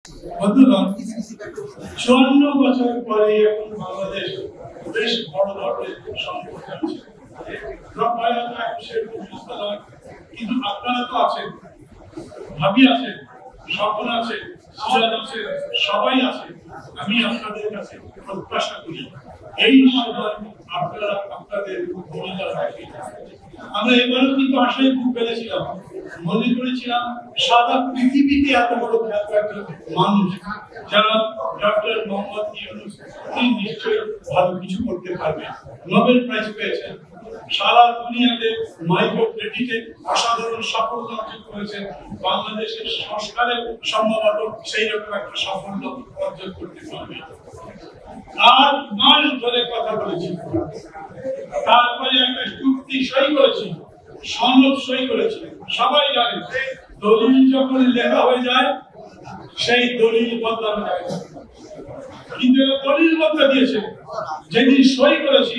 বন্ধুগণ, 54 বছর পরে এখন বাংলাদেশ বেশ বড় ধরনের সংকট আছে। কিন্তু আপনারা তো আছেন, ভাবি আছেন, স্বপ্ন আছে, সুজাত আছে, সবাই আছে। আমি আপনাদের কাছে প্রত্যাশা করি এই সময় আপনারা আপনাদের ভূমিকা রাখবেন। আমরা এবারও কিন্তু আশায় বুক পেরেছিলাম, মনে করেছিলাম সারা পৃথিবীতে এত বড় খ্যাত একজন মানুষ যারা ডক্টর মোহাম্মদ ইউনূস, তিনি নিশ্চয়ই ভালো কিছু করতে পারবেন। নোবেল প্রাইজ পেয়েছেন, সারা দুনিয়াতে মাইক্রো ক্রেডিটে অসাধারণ সাফল্য অর্জন করেছেন। বাংলাদেশের সংস্কারে সম্ভবত সেই রকম একটা সাফল্য অর্জন করতে পারবেন। আর মাস ধরে কথা বলেছি, তারপরে একটা চুক্তি সই করেছি, সনদ সই করেছি। সবাই জানে দলিল যখন লেখা হয়ে যায় সেই দলিল বদলানো যায়, কিন্তু দলিল বদলে দিয়েছে। যেদিন সই করেছি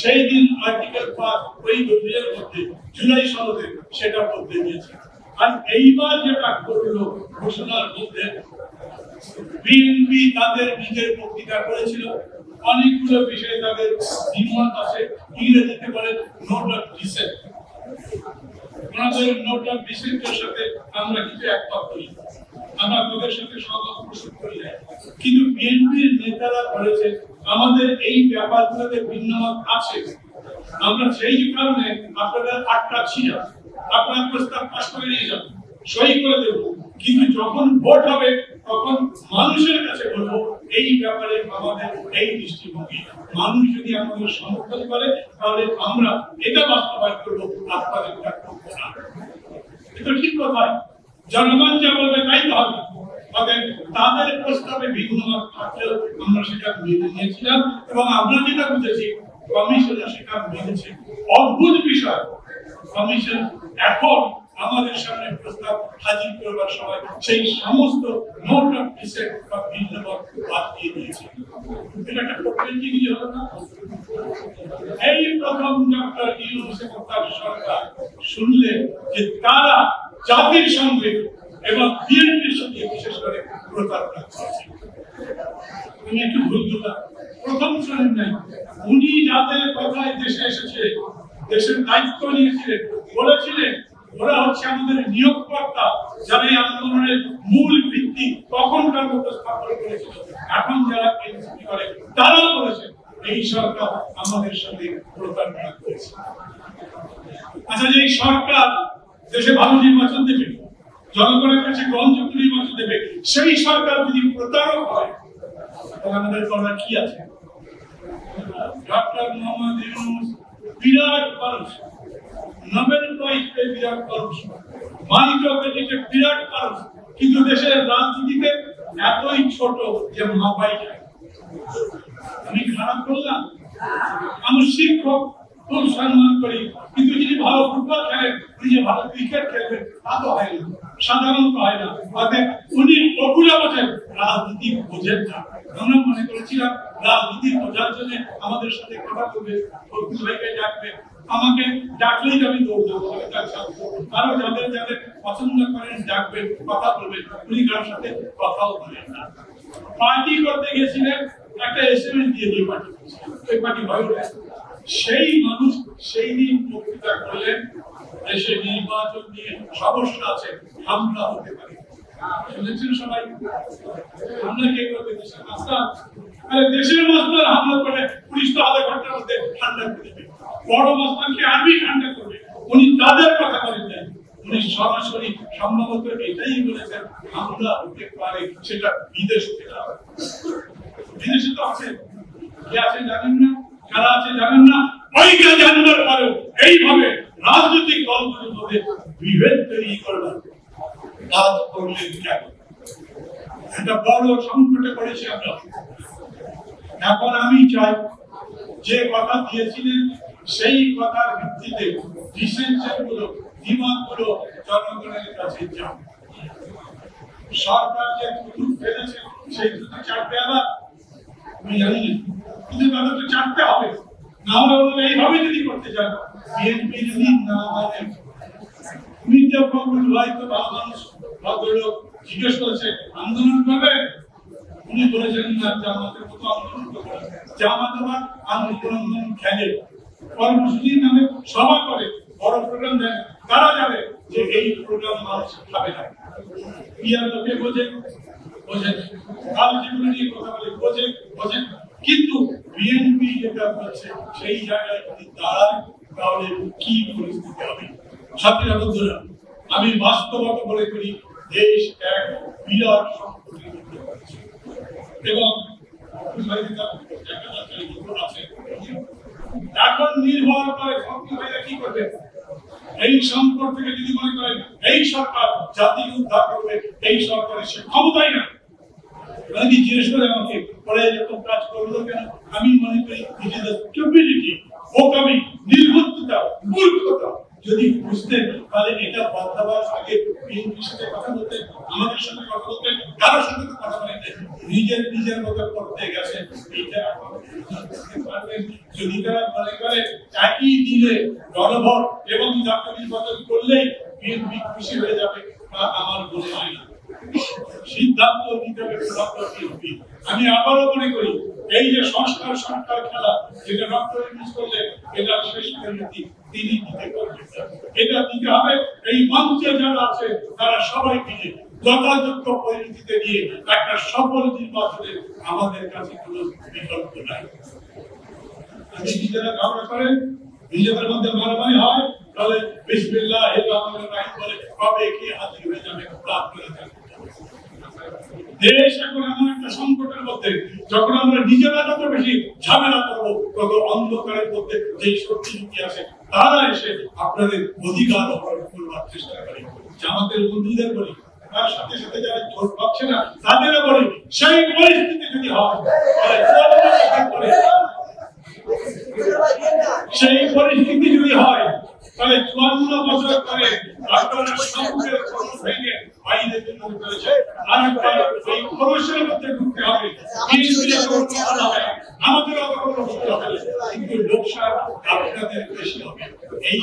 সেই দিন আর্টিকেল 5 ওই দলিলের মধ্যে জুলাই সনদে সেটা বদলে দিয়েছে। আর এইবার যেটা করলো ঘোষণার মধ্যে, বিএনপি তাদের নিজের বক্তৃতা করেছিল, অনেকগুলো বিষয়ে তাদের দ্বিমত আছে। ইংরেজিতে বলে নোট অফ ডিসেন্ট। ওনাদের নোট অফ ডিসেন্টের সাথে আমরা কিছু একমত করি, আমরা তাদের সাথে সহমত পোষণ করি না। কিন্তু বিএনপির নেতারা বলেছে আমাদের এই ব্যাপারগুলোতে ভিন্নমত আছে, আমরা সেই কারণে আপনাদের আটকাচ্ছি না, আপনার প্রস্তাব পাস করে নিয়ে যান, সই করে দেব। কিন্তু যখন ভোট হবে তখন মানুষের কাছে বলবো এই ব্যাপারে আমাদের এই দৃষ্টিভঙ্গি। মানুষ যদি আমাদের সমর্থন করে তাহলে আমরা এটা বাস্তবায়ন করবো, আপনাদের করবো না। এটা ঠিক কথা, জনগণ যা বলবে তাই তো হবে। তাদের প্রস্তাবে ভিন্নমত থাকলেও আমরা সেটা মেনে নিয়েছিলাম এবং আমরা যেটা বুঝেছি কমিশনের সেটা মেনেছে। অদ্ভুত বিষয়, কমিশন এখন আমাদের সামনে প্রস্তাব হাজির করবার সময় সেই সমস্ত নোট অফ ডিসেন্ট বা ভিন্নমত বাদ দিয়ে দিয়েছে। এটা একটা প্রকৃতি হলো না। এই প্রথম ডক্টর ইউনূস এবং তার সরকার শুনলেন যে তারা জাতির সঙ্গে এবং বিএনপির সঙ্গে বিশেষ করে প্রতারণা করছে। উনি একটু ভুল করলাম, প্রথম শোনেন নাই। উনি যাদের কথায় দেশে এসেছে, দেশের দায়িত্ব নিয়েছিলেন, বলেছিলেন ওরা হচ্ছে আমাদের নিয়োগকর্তা, যারা এই আন্দোলনের মূল ভিত্তি তখনকার মতো স্থাপন করেছিল। এখন যারা এনসিপি করে তারাও বলেছে এই সরকার আমাদের সাথে প্রতারণা করেছে। আচ্ছা, যে এই সরকার দেশে ভালো নির্বাচন দেবে, জনগণের কাছে গ্রহণযোগ্য নির্বাচন দেবে, সেই সরকার যদি প্রতারক হয় তাহলে আমাদের করার কি আছে? ডক্টর মোহাম্মদ ইউনূস বিরাট মানুষ, নোবেল প্রাইজ পেয়ে বিরাট মানুষ, মাইক্রো ক্রেডিটে বিরাট মানুষ, কিন্তু দেশের রাজনীতিতে এতই ছোট যে মাপাই যায়। আমি খারাপ করলাম? আমি শিক্ষক খুব সম্মান করি, কিন্তু যিনি ভালো ফুটবল খেলেন, তিনি ভালো ক্রিকেট খেলবেন তা তো হয় না, সাধারণত হয় না। অতএব উনি ওগুলো বোঝেন, রাজনীতি বোঝেন না। আমরা মনে করেছিলাম রাজনীতি বোঝার জন্য আমাদের সাথে কথা বলবে, ভাইকে ডাকবে, আমাকে ডাকলেই আমি দৌড় দেবো, আরো যাদের যাদের পছন্দ করেন ডাকবেন, কথা বলবেন। উনি কারোর সাথে কথাও বলেন না। পার্টি করতে গেছিলেন, একটা এসএমএস দিয়ে দিয়ে পার্টি করছিলেন, ওই পার্টি ভয় উঠে। সেই মানুষ সেই দিন বক্তৃতা করলেন দেশে নির্বাচন নিয়ে সমস্যা আছে, হামলা হতে পারে। শুনেছেন সবাই? হামলা কে করবে? দেশের মাস্টার। আরে দেশের মাস্টার হামলা করে পুলিশ তো আধা ঘন্টার মধ্যে ঠান্ডা করে দেবে। বড় মাস্টারকে আর্মি ঠান্ডা করবে। উনি তাদের কথা বলেন নাই, উনি সরাসরি সম্ভবত এটাই বলেছেন হামলা হতে পারে, সেটা বিদেশ থেকে না। বিদেশে তো আছে, কে আছে জানেন না, কারা আছে জানেন না। ওইটা জানবার পরেও এইভাবে রাজনৈতিক দলগুলোর মধ্যে বিভেদ তৈরি করবার কাজ করলেন কেন? একটা বড় সংকটে পড়েছি আমরা। এখন আমি চাই যে কথা দিয়েছিলেন সেই কথার ভিত্তিতে ডিসেনশন গুলো, ডিমান্ড গুলো জনগণের কাছে যান। সরকার যে দুধ ফেলেছে সেই দুধ চাটবে আবার আমি জানি না, কিন্তু তাদের তো চাটতে হবে। না হলে এইভাবে যদি করতে চান, বিএনপি যদি না মানে মির্জা ফখরুল ভাই তো ভালো মানুষ, ভদ্রলোক, জিজ্ঞেস করেছে আন্দোলন করবে, উনি বলেছেন না জামাতের মতো আন্দোলন করবে। জামাত আবার আন্দোলন খেলে, কর্মসূচির নামে সভা করে, বড় প্রোগ্রাম দেয়, তারা জানে যে এই প্রোগ্রাম মানুষ খাবে না। পিয়ার লোকে বোঝে, বোঝেন কাল যেগুলো নিয়ে কথা বলে বোঝে, বোঝেন। কিন্তু বিএনপি যেটা বলছে সেই জায়গায় যদি দাঁড়ায় তাহলে কি পরিস্থিতি হবে? সাথীরা, বন্ধুরা, আমি বাস্তবতা মনে করি দেশ এক বিরাট সংকটের মধ্যে পড়েছে এবং এখন নির্ভর করে ভক্তি ভাইরা কি করবে। এই সংকট থেকে যদি মনে করেন এই সরকার জাতিকে উদ্ধার করবে, এই সরকারের সে ক্ষমতাই না। অনেকে জিজ্ঞেস করে আমাকে পরে এরকম কাজ করলো কেন? আমি মনে করি ইট ইজ স্টুপিডিটি, বোকামি, নির্বুদ্ধিতা, মূর্খতা। যদি বুঝতেন তাহলে এটা বাদ দেওয়ার আগে বিএনপির সাথে কথা বলতেন, আমাদের সাথে কথা বলতেন, কারোর সাথে কথা বলতেন। নিজের মতো করতে গেছে। এটা পারবেন যদি তারা মনে করে একই দিনে গণভোট এবং জাতীয় নির্বাচন করলেই বিএনপি খুশি হয়ে যাবে, তা আমার মনে হয় না। সিদ্ধান্ত নিতে হবে বিএনপি। আমি আবারও মনে করি এই যে সংস্কার খেলা, যেটা ডক্টর ইউনূস করলেন, এটা শেষ পরিণতি তিনি দিতে পারবেন। এটা দিতে হবে এই মঞ্চে যারা আছে তারা সবাই মিলে যথাযথ পরিণতিতে নিয়ে একটা সফল নির্বাচনের আমাদের কাছে কোনো বিকল্প নাই। যদি নিজেরা ঝগড়া করেন, নিজেদের মধ্যে মারামারি হয়, তাহলে বিসমিল্লাহির রহমানির রহিম বলে কবে কি হাজির হয়ে যাবে তা আপনারা জানেন। দেশ এখন এমন একটা সংকটের মধ্যে, যখন আমরা নিজেরা যত বেশি ঝামেলা করবো, তত অন্ধকারের মধ্যে যে শক্তি লুকিয়ে আছে তারা এসে আপনাদের অধিকার অপহরণ করবার চেষ্টা করে। জামাতের বন্ধুদের বলি, তার সাথে সাথে যারা জোট পাচ্ছে না তাদেরও বলি, সেই পরিস্থিতি যদি হয়, সেই পরিস্থিতি যদি হয়, তাহলে 54 বছর পরে আপনারা সংকটের খরচ ভেঙে বাইরে বেরোতে পেরেছে। আর একটা এই খরচের মধ্যে ঢুকতে হবে, আমাদের কিন্তু লোকসান আপনাদের বেশি হবে। এই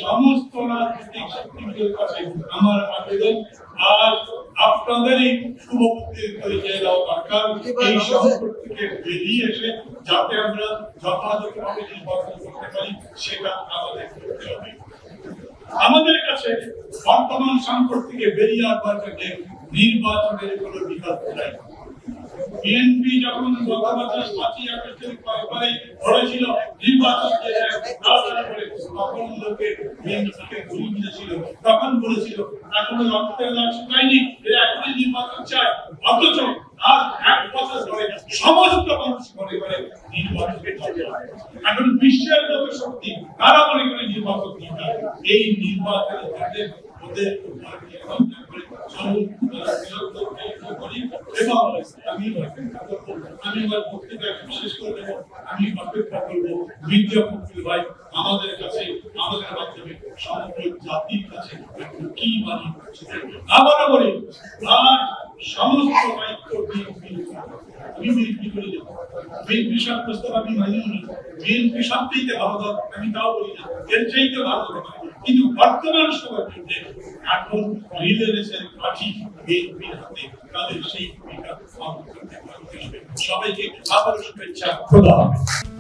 সমস্ত রাজনৈতিক শক্তিগুলোর কাছে আমার আবেদন, আজ আপনাদেরই শুভ বুদ্ধির পরিচয় দেওয়া দরকার। এই সংকট থেকে বেরিয়ে এসে যাতে আমরা যথাযথভাবে নির্বাচন করতে পারি, সেটা আমাদের করতে হবে। আমাদের কাছে বর্তমান সংকট থেকে বেরিয়ে আসবার জন্য নির্বাচনের কোনো বিকল্প নাই। বিএনপি যখন গত বছর 5ই আগস্টের পরে বলেছিল নির্বাচন তখন লোকে বিএনপিকে ভুল বুঝেছিল, তখন বলেছিল এখনো রক্তের লাশ শুকায়নি, এখনই নির্বাচন চায়। অথচ আজ 1 বছর ধরে সমস্ত মানুষ মনে করে নির্বাচনকে চায়। এখন বিশ্বের যত শক্তি তারা মনে করে নির্বাচন নিতে, এই নির্বাচনের জন্য ওদের আমি আমার বক্তৃতা শেষ করে দেব। আমি অপেক্ষা করবো মিডিয়া ফখরুল ভাই আমাদের কাছে, আমাদের মাধ্যমে সমগ্র জাতির কাছে কি বাণী করছে। আবারও বলি, আজ সমস্ত দায়িত্ব আমি বিএনপি করে দেবো। বিএনপি সব প্রস্তাব আমি মানিও না, বিএনপি সবচেয়ে ভালো দল আমি তাও বলি না, এর চাইতে ভালো হবে। কিন্তু বর্তমান সময়ের মধ্যে এখন রিলেশন পার্টি বিএনপির হাতে, তাদের সেই ভূমিকা পালন করতে হবে। সবাইকে আবারও শুভেচ্ছা, খোদা হাফেজ।